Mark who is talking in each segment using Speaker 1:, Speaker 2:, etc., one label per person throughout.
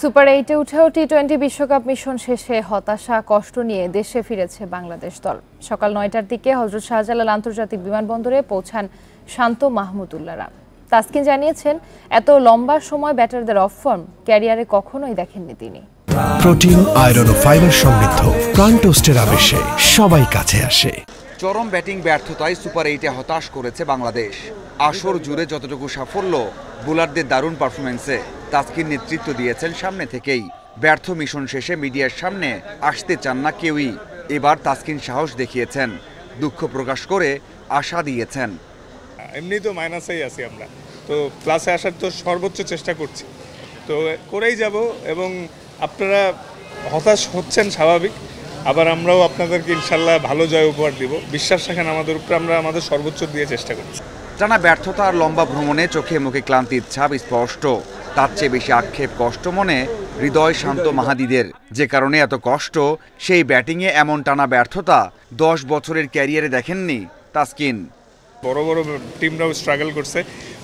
Speaker 1: Super 8-এ উঠেও টি-20 বিশ্বকাপ mission শেষে হতাশা কষ্ট নিয়ে দেশে ফিরেছে বাংলাদেশ দল। সকাল 9টার দিকে হযরত শাহজালাল আন্তর্জাতিক বিমানবন্দরে পৌঁছান শান্ত মাহমুদুল্লাহরা। তাসকিন জানিয়েছেন, এত লম্বা সময় ব্যাটারদের অফ ফর্ম ক্যারিয়ারে কখনোই দেখেননি তিনি।
Speaker 2: প্রোটিন, আয়রন ও ফাইবার সমৃদ্ধ প্রাণ টোস্টের আবেশে সবাই কাছে আসে।
Speaker 3: চরম ব্যাটিং ব্যর্থতায় সুপার 8-এ হতাশ করেছে বাংলাদেশ। আসর জুড়ে যতটুকু সাফল্য, বোলারদের দারুণ পারফরমেন্সে তাসকিন নেতৃত্ব দিয়েছেন সামনে থেকেই। ব্যর্থ মিশন শেষে মিডিয়ার সামনে আসতে চান না কেউই। এবার তাসকিন সাহস দেখিয়েছেন, দুঃখ প্রকাশ করে আশা দিয়েছেন।
Speaker 4: এমনি তো মাইনাসেই আছি আমরা, তো প্লাসে আসার তো সর্বোচ্চ চেষ্টা করছি, তো করেই যাব। এবং আপনারা হতাশ হচ্ছেন স্বাভাবিক, আবার আমরাও আপনাদেরকে ইনশাল্লাহ ভালো জয় উপহার দিব। বিশ্বাস রাখেন আমাদের উপরে, আমরা আমাদের সর্বোচ্চ দিয়ে চেষ্টা করছি।
Speaker 3: টানা ব্যর্থতা আর লম্বা ভ্রমণে চোখে মুখে ক্লান্তির ছাপ স্পষ্ট। তার চেয়ে বেশি আক্ষেপ কষ্ট মনে হৃদয় শান্ত মাহাদিদের। যে কারণে এত কষ্ট, সেই ব্যাটিংয়ে এমন টানা ব্যর্থতা 10 বছরের ক্যারিয়ারে দেখেননি তাসকিন।
Speaker 4: বড় বড় টিমরাও স্ট্রাগল করছে,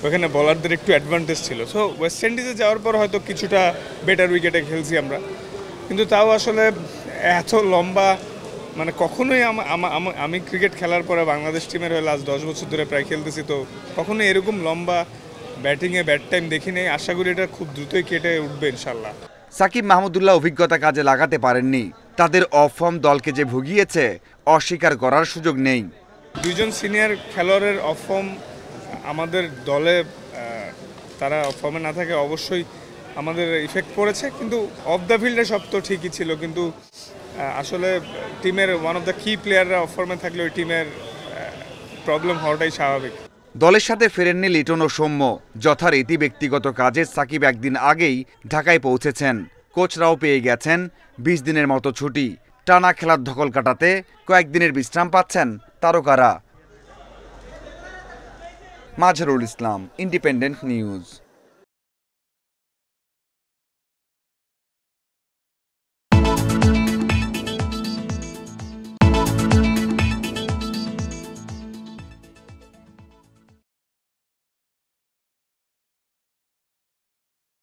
Speaker 4: ওখানে বলারদের একটু অ্যাডভান্টেজ ছিল। সো ওয়েস্ট ইন্ডিজে যাওয়ার পর হয়তো কিছুটা বেটার উইকেটে খেলছি আমরা, কিন্তু তাও আসলে এত লম্বা মানে কখনোই আমি ক্রিকেট খেলার পরে বাংলাদেশ টিমের হয়ে লাস্ট 10 বছর ধরে প্রায় খেলতেছি, তো কখনোই এরকম লম্বা ব্যাটিংয়ে ব্যাট টাইম দেখি নেই। আশা করি এটা খুব দ্রুতই কেটে উঠবে ইনশাল্লাহ।
Speaker 3: সাকিব মাহমুদুল্লাহ অভিজ্ঞতা কাজে লাগাতে পারেননি। তাদের অফ ফর্ম দলকে যে ভুগিয়েছে অস্বীকার করার সুযোগ নেই।
Speaker 4: দুইজন সিনিয়র খেলোয়াড়ের অফ ফর্ম আমাদের দলে, তারা অফ ফর্মে না থাকে অবশ্যই আমাদের ইফেক্ট পড়েছে, কিন্তু অফ দ্য ফিল্ডে সব তো ঠিকই ছিল, কিন্তু আসলে টিমের ওয়ান অফ দ্য কি প্লেয়াররা অফ ফর্মে থাকলে ওই টিমের প্রবলেম হওয়াটাই স্বাভাবিক।
Speaker 3: দলের সাথে ফেরেননি লিটন ও সৌম্য। যথারীতি ব্যক্তিগত কাজে সাকিব একদিন আগেই ঢাকায় পৌঁছেছেন। কোচরাও পেয়ে গেছেন 20 দিনের মতো ছুটি। টানা খেলার ধকল কাটাতে কয়েকদিনের বিশ্রাম পাচ্ছেন তারকারা। Mazharul Islam, independent news.